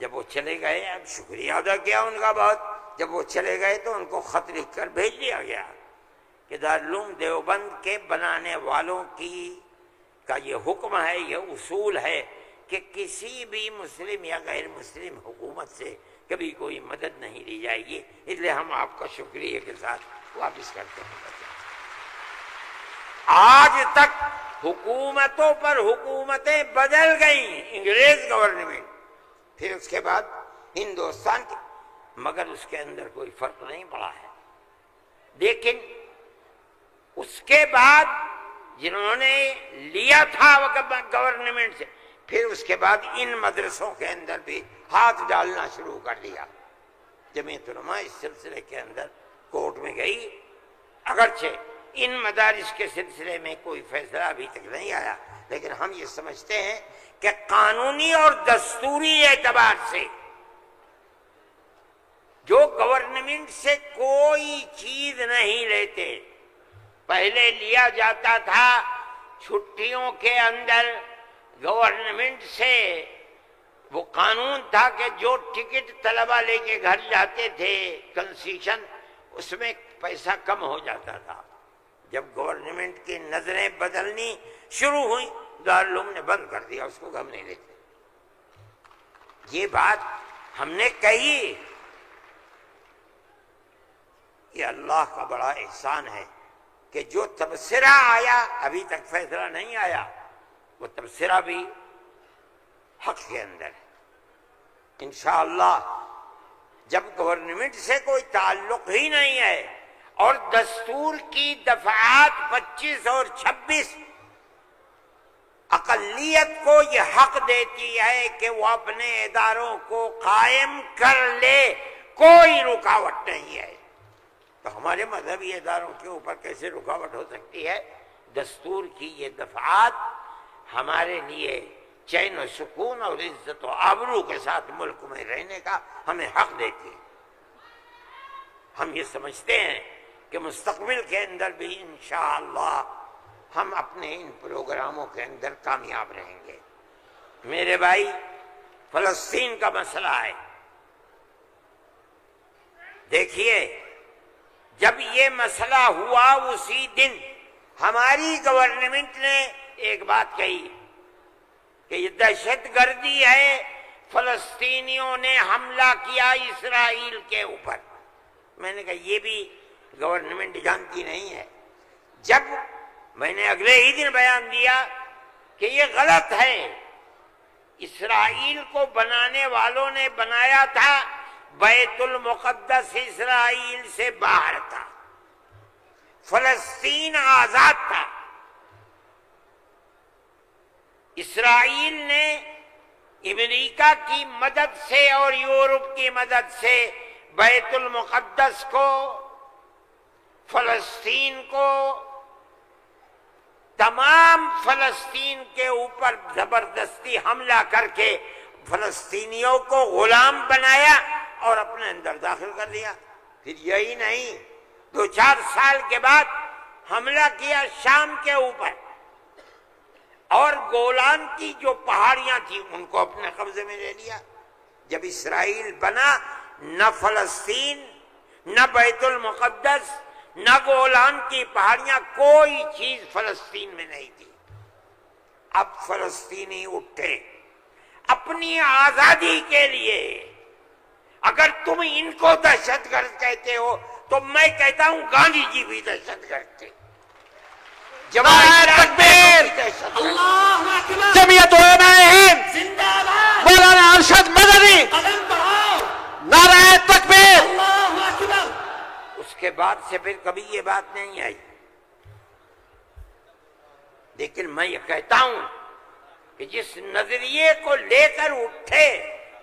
جب وہ چلے گئے، اب شکریہ ادا کیا ان کا بہت، جب وہ چلے گئے تو ان کو خط لکھ کر بھیج دیا گیا کہ دارالعلوم دیوبند کے بنانے والوں کا یہ حکم ہے، یہ اصول ہے کہ کسی بھی مسلم یا غیر مسلم حکومت سے کبھی کوئی مدد نہیں لی جائے گی، اس لیے ہم آپ کا شکریہ کے ساتھ واپس کرتے ہیں۔ آج تک حکومتوں پر حکومتیں بدل گئیں، انگریز گورنمنٹ، پھر اس کے بعد ہندوستان کی، مگر اس کے اندر کوئی فرق نہیں پڑا ہے۔ لیکن اس کے بعد جنہوں نے لیا تھا گورنمنٹ سے، پھر اس کے بعد ان مدرسوں کے اندر بھی ہاتھ ڈالنا شروع کر دیا۔ جمعیت علماء اس سلسلے کے اندر کورٹ میں گئی، اگرچہ ان مدارس کے سلسلے میں کوئی فیصلہ ابھی تک نہیں آیا، لیکن ہم یہ سمجھتے ہیں کہ قانونی اور دستوری اعتبار سے جو گورنمنٹ سے کوئی چیز نہیں لیتے، پہلے لیا جاتا تھا چھٹیوں کے اندر گورنمنٹ سے وہ قانون تھا کہ جو ٹکٹ طلبہ لے کے گھر جاتے تھے کنسیشن، اس میں پیسہ کم ہو جاتا تھا۔ جب گورنمنٹ کی نظریں بدلنی شروع ہوئی، دارالعلوم نے بند کر دیا، اس کو ہم نہیں لیتے۔ یہ بات ہم نے کہی، یہ اللہ کا بڑا احسان ہے کہ جو تبصرہ آیا، ابھی تک فیصلہ نہیں آیا، وہ تبصرہ بھی حق کے اندر ہے۔ انشاءاللہ جب گورنمنٹ سے کوئی تعلق ہی نہیں ہے اور دستور کی دفعات 25 اور 26 اقلیت کو یہ حق دیتی ہے کہ وہ اپنے اداروں کو قائم کر لے، کوئی رکاوٹ نہیں ہے، تو ہمارے مذہبی اداروں کے اوپر کیسے رکاوٹ ہو سکتی ہے؟ دستور کی یہ دفعات ہمارے لیے چین و سکون اور عزت و آبرو کے ساتھ ملک میں رہنے کا ہمیں حق دیتی ہے۔ ہم یہ سمجھتے ہیں کہ مستقبل کے اندر بھی انشاءاللہ ہم اپنے ان پروگراموں کے اندر کامیاب رہیں گے۔ میرے بھائی، فلسطین کا مسئلہ ہے، دیکھیے جب یہ مسئلہ ہوا اسی دن ہماری گورنمنٹ نے ایک بات کہی کہ یہ دہشت گردی ہے، فلسطینیوں نے حملہ کیا اسرائیل کے اوپر۔ میں نے کہا یہ بھی گورنمنٹ جانتی نہیں ہے۔ جب میں نے اگلے ہی دن بیان دیا کہ یہ غلط ہے، اسرائیل کو بنانے والوں نے بنایا تھا، بیت المقدس اسرائیل سے باہر تھا، فلسطین آزاد تھا۔ اسرائیل نے امریکہ کی مدد سے اور یورپ کی مدد سے بیت المقدس کو، فلسطین کو، تمام فلسطین کے اوپر زبردستی حملہ کر کے فلسطینیوں کو غلام بنایا اور اپنے اندر داخل کر لیا۔ پھر یہی نہیں، 2-4 سال کے بعد حملہ کیا شام کے اوپر، اور گولان کی جو پہاڑیاں تھیں ان کو اپنے قبضے میں لے لیا۔ جب اسرائیل بنا، نہ فلسطین، نہ بیت المقدس، نہ گولان کی پہاڑیاں، کوئی چیز فلسطین میں نہیں تھی۔ اب فلسطینی اٹھے اپنی آزادی کے لیے۔ اگر تم ان کو دہشت گرد کہتے ہو تو میں کہتا ہوں گاندھی جی بھی دہشت گرد تھے۔ تکبیر، اللہ اکبر، جمعیت علماء ہند، زندہ باد، مولانا ارشد مدنی، قدم بڑھاؤ، نعرہ تکبیر۔ اللہ اکبر۔ اس کے بعد سے پھر کبھی یہ بات نہیں آئی، لیکن میں یہ کہتا ہوں کہ جس نظریے کو لے کر اٹھے،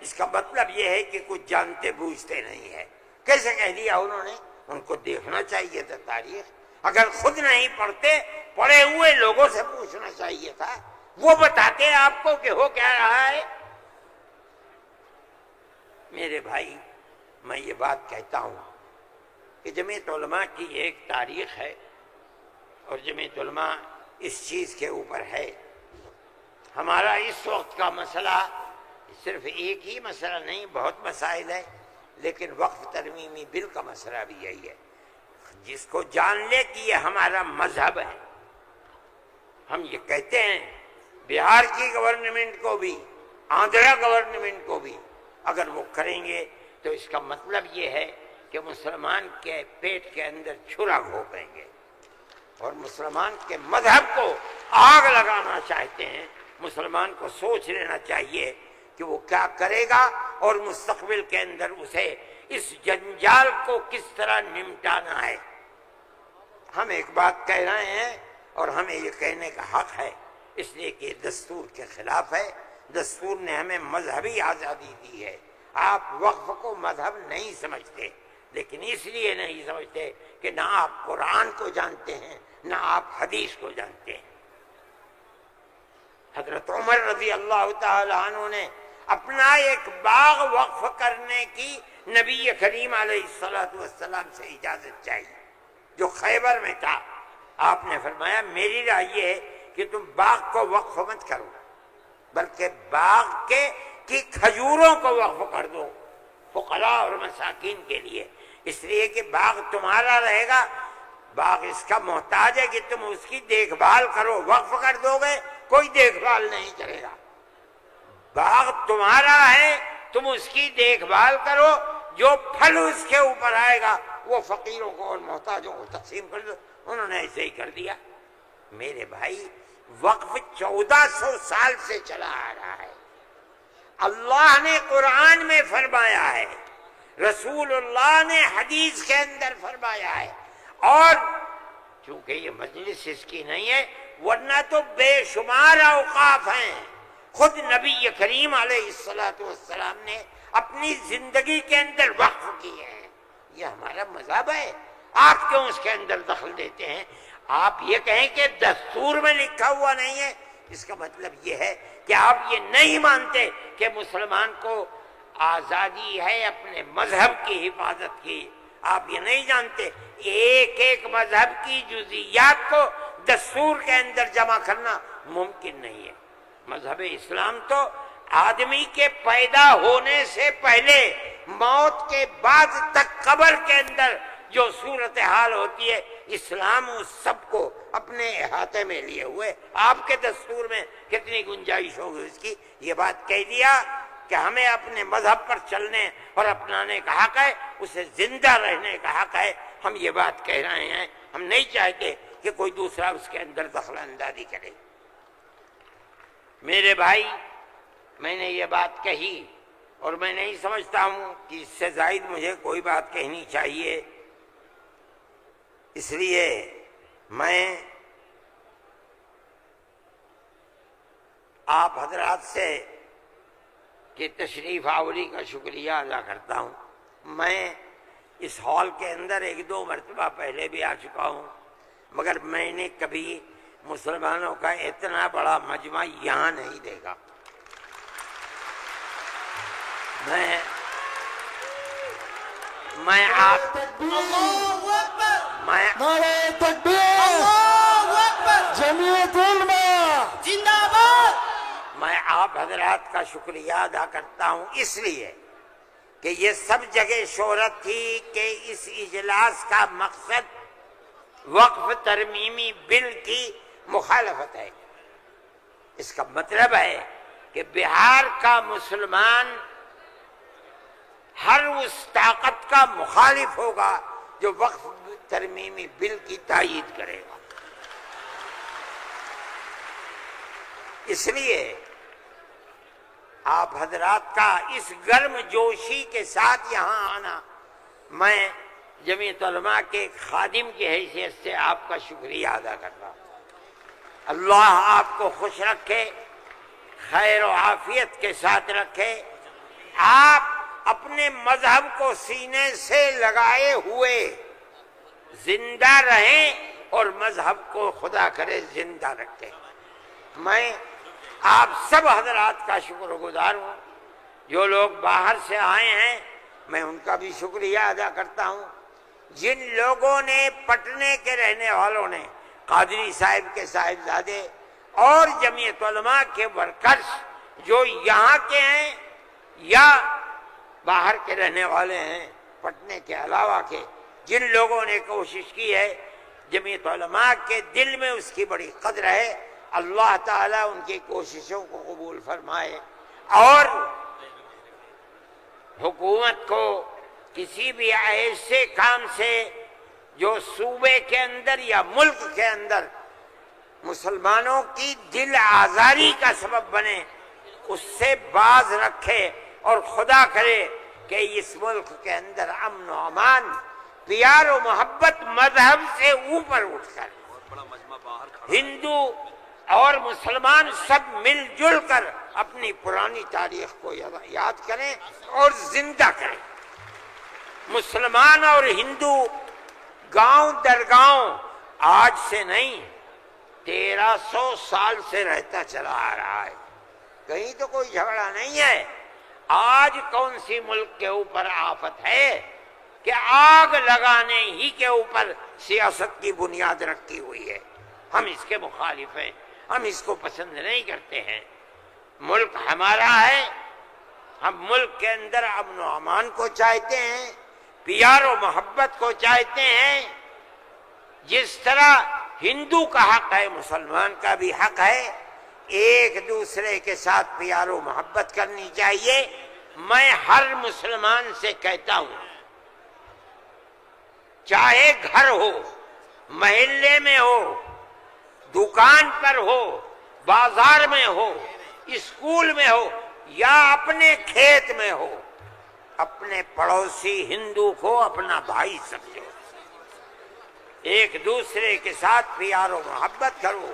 اس کا مطلب یہ ہے کہ کچھ جانتے بوجھتے نہیں ہے۔ کیسے کہہ دیا انہوں نے؟ ان کو دیکھنا چاہیے تھا تاریخ، اگر خود نہیں پڑھتے، پڑھے ہوئے لوگوں سے پوچھنا چاہیے تھا، وہ بتاتے آپ کو کہ ہو کیا رہا ہے۔ میرے بھائی، میں یہ بات کہتا ہوں کہ جمعیت علماء کی ایک تاریخ ہے، اور جمعیت علماء اس چیز کے اوپر ہے۔ ہمارا اس وقت کا مسئلہ صرف ایک ہی مسئلہ نہیں، بہت مسائل ہے، لیکن وقف ترمیمی بل کا مسئلہ بھی یہی ہے، جس کو جان لے کہ یہ ہمارا مذہب ہے۔ ہم یہ کہتے ہیں بہار کی گورنمنٹ کو بھی، آندھرا گورنمنٹ کو بھی اگر وہ کریں گے تو اس کا مطلب یہ ہے کہ مسلمان کے پیٹ کے اندر چھرا گھونپیں گے اور مسلمان کے مذہب کو آگ لگانا چاہتے ہیں۔ مسلمان کو سوچ لینا چاہیے کہ وہ کیا کرے گا اور مستقبل کے اندر اسے اس جنجال کو کس طرح نمٹانا ہے۔ ہم ایک بات کہہ رہے ہیں اور ہمیں یہ کہنے کا حق ہے، اس لیے کہ دستور کے خلاف ہے۔ دستور نے ہمیں مذہبی آزادی دی ہے۔ آپ وقف کو مذہب نہیں سمجھتے، لیکن اس لیے نہیں سمجھتے کہ نہ آپ قرآن کو جانتے ہیں، نہ آپ حدیث کو جانتے ہیں۔ حضرت عمر رضی اللہ تعالی عنہ نے اپنا ایک باغ وقف کرنے کی نبی کریم علیہ السلام سے اجازت چاہیے، جو خیبر میں تھا۔ آپ نے فرمایا میری رائے یہ ہے کہ تم باغ کو وقف مت کرو، بلکہ باغ کے کی کھجوروں کو وقف کر دو فقراء اور مساکین کے لیے، اس لیے کہ باغ تمہارا رہے گا، باغ اس کا محتاج ہے کہ تم اس کی دیکھ بھال کرو، وقف کر دو گے کوئی دیکھ بھال نہیں کرے گا۔ باغ تمہارا ہے، تم اس کی دیکھ بھال کرو، جو پھل اس کے اوپر آئے گا وہ فقیروں کو اور محتاجوں کو تقسیم کر دو۔ انہوں نے ایسے ہی کر دیا۔ میرے بھائی وقف 1400 سال سے چلا آ رہا ہے، اللہ نے قرآن میں فرمایا ہے، رسول اللہ نے حدیث کے اندر فرمایا ہے، اور چونکہ یہ مجلس اس کی نہیں ہے ورنہ تو بے شمار اوقاف ہیں، خود نبی کریم علیہ السلام نے اپنی زندگی کے اندر وقف کیے ہیں۔ یہ ہمارا مذہب ہے، آپ کیوں اس کے اندر دخل دیتے ہیں؟ آپ یہ کہیں کہ دستور میں لکھا ہوا نہیں ہے، اس کا مطلب یہ ہے کہ آپ یہ نہیں مانتے کہ مسلمان کو آزادی ہے اپنے مذہب کی حفاظت کی، آپ یہ نہیں جانتے ایک ایک مذہب کی جزیات کو دستور کے اندر جمع کرنا ممکن نہیں ہے۔ مذہب اسلام تو آدمی کے پیدا ہونے سے پہلے موت کے بعد تک قبر کے اندر جو صورتحال ہوتی ہے، اسلام اس سب کو اپنے احاطے میں لیے ہوئے، آپ کے دستور میں کتنی گنجائش ہوگی اس کی؟ یہ بات کہہ دیا کہ ہمیں اپنے مذہب پر چلنے اور اپنانے کا حق ہے، اسے زندہ رہنے کا حق ہے۔ ہم یہ بات کہہ رہے ہیں، ہم نہیں چاہتے کہ کوئی دوسرا اس کے اندر دخل اندازی کرے۔ میرے بھائی میں نے یہ بات کہی اور میں نہیں سمجھتا ہوں کہ اس سے زائد مجھے کوئی بات کہنی چاہیے، اس لیے میں آپ حضرات سے کہ تشریف آوری کا شکریہ ادا کرتا ہوں۔ میں اس ہال کے اندر 1-2 مرتبہ پہلے بھی آ چکا ہوں، مگر میں نے کبھی مسلمانوں کا اتنا بڑا مجمع یہاں نہیں دیکھا۔ میں آپ نعرہ تکبیر، جمعیت علماء زندہ باد۔ میں آپ حضرات کا شکریہ ادا کرتا ہوں اس لیے کہ یہ سب جگہ شہرت تھی کہ اس اجلاس کا مقصد وقف ترمیمی بل کی مخالفت ہے۔ اس کا مطلب ہے کہ بہار کا مسلمان ہر اس طاقت کا مخالف ہوگا جو وقف ترمیمی بل کی تائید کرے گا۔ اس لیے آپ حضرات کا اس گرم جوشی کے ساتھ یہاں آنا، میں جمعیت علماء کے خادم کی حیثیت سے آپ کا شکریہ ادا کرتا ہوں۔ اللہ آپ کو خوش رکھے، خیر و عافیت کے ساتھ رکھے، آپ اپنے مذہب کو سینے سے لگائے ہوئے زندہ رہیں اور مذہب کو خدا کرے زندہ رکھے۔ میں آپ سب حضرات کا شکر گزار ہوں، جو لوگ باہر سے آئے ہیں میں ان کا بھی شکریہ ادا کرتا ہوں۔ جن لوگوں نے پٹنے کے رہنے والوں نے، قادری صاحب کے صاحبزادے اور جمعیت علماء کے ورکرز جو یہاں کے ہیں یا باہر کے رہنے والے ہیں پٹنے کے علاوہ کے، جن لوگوں نے کوشش کی ہے، جمعیت علماء کے دل میں اس کی بڑی قدر ہے۔ اللہ تعالیٰ ان کی کوششوں کو قبول فرمائے اور حکومت کو کسی بھی ایسے کام سے جو صوبے کے اندر یا ملک کے اندر مسلمانوں کی دل آزاری کا سبب بنے اس سے باز رکھے، اور خدا کرے کہ اس ملک کے اندر امن و امان، پیار و محبت مذہب سے اوپر اٹھ کر ہندو اور مسلمان سب مل جل کر اپنی پرانی تاریخ کو یاد کریں اور زندہ کریں۔ مسلمان اور ہندو گاؤں در گاؤں آج سے نہیں 1300 سال سے رہتا چلا آ رہا ہے، کہیں تو کوئی جھگڑا نہیں ہے۔ آج کون سی ملک کے اوپر آفت ہے کہ آگ لگانے ہی کے اوپر سیاست کی بنیاد رکھی ہوئی ہے۔ ہم اس کے مخالف ہیں، ہم اس کو پسند نہیں کرتے ہیں۔ ملک ہمارا ہے، ہم ملک کے اندر امن و امان کو چاہتے ہیں، پیار و محبت کو چاہتے ہیں۔ جس طرح ہندو کا حق ہے مسلمان کا بھی حق ہے، ایک دوسرے کے ساتھ پیار و محبت کرنی چاہیے۔ میں ہر مسلمان سے کہتا ہوں، چاہے گھر ہو، محلے میں ہو، دکان پر ہو، بازار میں ہو، اسکول میں ہو یا اپنے کھیت میں ہو، اپنے پڑوسی ہندو کو اپنا بھائی سمجھو، ایک دوسرے کے ساتھ پیار و محبت کرو،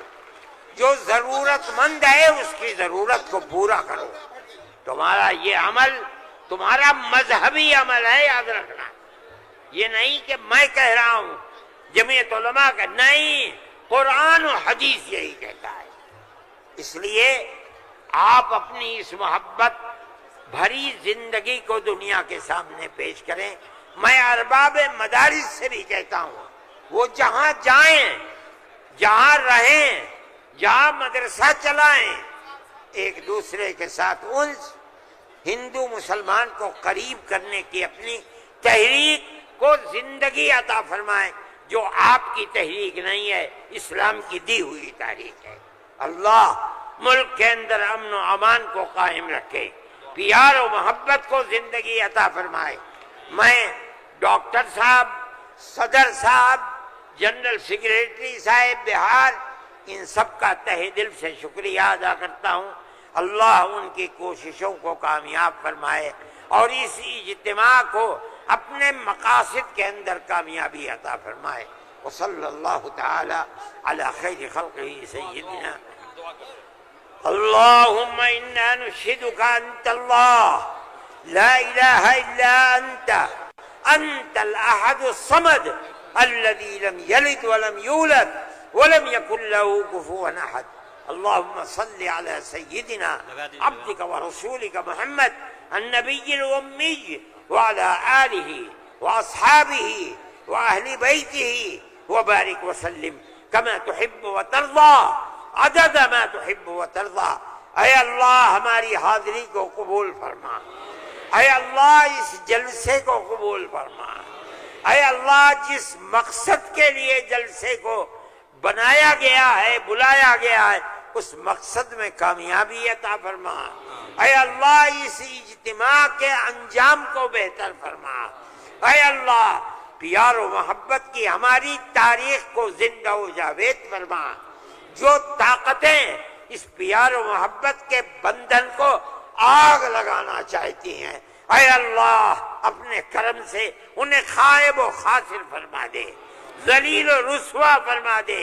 جو ضرورت مند ہے اس کی ضرورت کو پورا کرو۔ تمہارا یہ عمل تمہارا مذہبی عمل ہے، یاد رکھنا۔ یہ نہیں کہ میں کہہ رہا ہوں، جمعیت علماء کا نہیں، قرآن و حدیث یہی کہتا ہے۔ اس لیے آپ اپنی اس محبت بھری زندگی کو دنیا کے سامنے پیش کریں۔ میں ارباب مدارس سے بھی کہتا ہوں، وہ جہاں جائیں، جہاں رہیں، جہاں مدرسہ چلائیں، ایک دوسرے کے ساتھ انس، ہندو مسلمان کو قریب کرنے کی اپنی تحریک کو زندگی عطا فرمائیں، جو آپ کی تحریک نہیں ہے، اسلام کی دی ہوئی تحریک ہے۔ اللہ ملک کے اندر امن و امان کو قائم رکھے، پیار و محبت کو زندگی عطا فرمائے۔ میں ڈاکٹر صاحب، صدر صاحب، جنرل سیکریٹری صاحب بہار، ان سب کا تہہ دل سے شکریہ ادا کرتا ہوں۔ اللہ ان کی کوششوں کو کامیاب فرمائے اور اس اجتماع کو اپنے مقاصد کے اندر کامیابی عطا فرمائے۔ وصلی اللہ تعالی علی خیر خلقہ سیدنا اللہم انا نشہدک انت اللہ لا الہ الا انت الاحد الصمد الذي لم يلد ولم يولد ولم يكن له كفوا احد۔ اللهم صل على سيدنا عبدك ورسولك محمد النبي الأمي وعلى آله وأصحابه وأهل بيته وبارك وسلم كما تحب وترضى عدد ما تحب وترضى۔ اے اللہ ہماری حاضری کو قبول فرما، اے اللہ اس جلسے کو قبول فرما، اے اللہ جس مقصد کے لیے جلسے کو بنایا گیا ہے، بلایا گیا ہے، اس مقصد میں کامیابی عطا فرما۔ اے اللہ اس اجتماع کے انجام کو بہتر فرما۔ اے اللہ پیار و محبت کی ہماری تاریخ کو زندہ و جاوید فرما۔ جو طاقتیں اس پیار و محبت کے بندھن کو آگ لگانا چاہتی ہیں، اے اللہ اپنے کرم سے انہیں خائب و خاسر فرما دے، ذلیل و رسوا فرما دے۔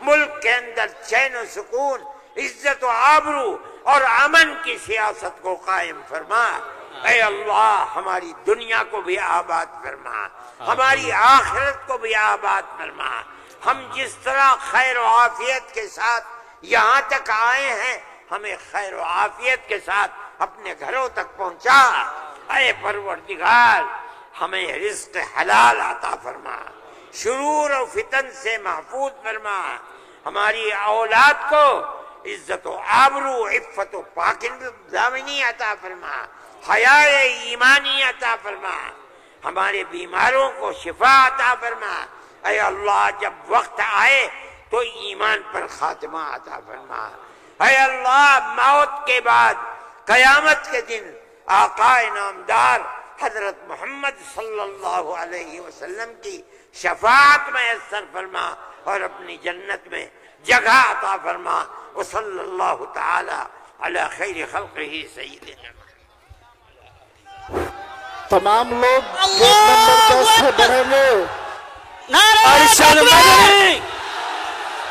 ملک کے اندر چین و سکون، عزت و آبرو اور امن کی سیاست کو قائم فرما۔ اے اللہ ہماری دنیا کو بھی آباد فرما، ہماری آخرت کو بھی آباد فرما۔ ہم جس طرح خیر و عافیت کے ساتھ یہاں تک آئے ہیں، ہمیں خیر و عافیت کے ساتھ اپنے گھروں تک پہنچا۔ اے پروردگار ہمیں رزق حلال عطا فرما، شرور و فتن سے محفوظ فرما۔ ہماری اولاد کو عزت و آبرو، عفت و پاکدامنی عطا فرما، حیا ایمانی عطا فرما۔ ہمارے بیماروں کو شفا عطا فرما۔ اے اللہ جب وقت آئے تو ایمان پر خاتمہ عطا فرما۔ اے اللہ موت کے بعد قیامت کے دن آقا نامدار حضرت محمد صلی اللہ علیہ وسلم کی شفاعت میسر فرما اور اپنی جنت میں جگہ عطا فرما۔ وصلی اللہ تعالی علی خیر خلقہ سیدنا۔ تمام لوگ ایک نمبر کیسے بڑھیں گے؟ ارشد مدنی،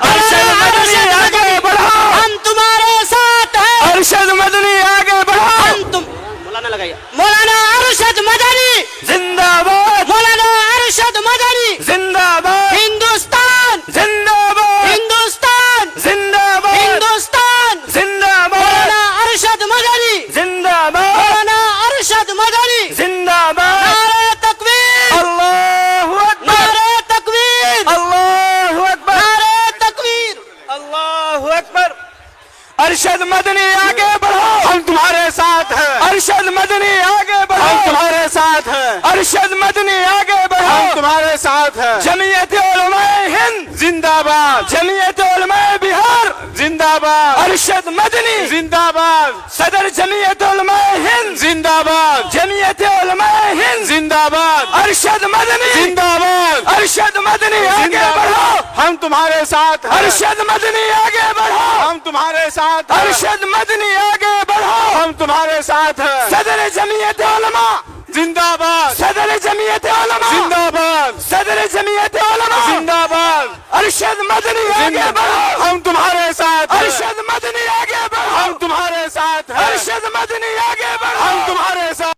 ارشد مدنی آگے بڑھو، ہم تمہارے ساتھ ہیں۔ ارشد مدنی آگے بڑھو، ہم تم مولانا لگائیے۔ مولانا ارشد مدنی زندہ باد، مولانا ارشد مدنی زندہ باد، ہندوستان زندہ باد، ہندوستان زندہ باد، ہندوستان زندہ باد، مولانا ارشد مدنی زندہ باد، مولانا ارشد مدنی زندہ باد۔ نعرہ تکبیر، اللہ اکبر، نعرہ تکبیر، اللہ اکبر، نعرہ تکبیر، اللہ اکبر۔ ارشد مدنی آگے بڑھو، ہم تمہارے ساتھ ہیں۔ ارشد مدنی آگے بڑھو، ہم تمہارے ساتھ ہیں، ارشد مدنی آگے بڑھو، ہم تمہارے ساتھ ہیں، جمعیت علماء ہند زندہ باد، جمعیت علماء بہار زندہ باد، ارشد مدنی زندہ باد، صدر جمعیت علماء ہند زندہ باد، جمعیت علماء ہند زندہ باد، ارشد مدنی زندہ باد، ارشد مدنی آگے زندہ بڑھو، باد، ہم تمہارے ساتھ ہیں، ارشد مدنی آگے بڑھو، ہم تمہارے ساتھ ہیں، ارشد مدنی آگے بڑھو، ہم تمہارے ساتھ ہیں، صدر جمعیت علماء زندہ باد، صدر جمعیت علماء زندہ باد، صدر جمعیت علماء زندہ باد، ارشد مدنی آگے بڑھو، ہم تمہارے ساتھ ہیں، ارشد مدنی آگے بڑھو، ہم تمہارے ساتھ ہیں، ارشد مدنی آگے بڑھو، ہم تمہارے ساتھ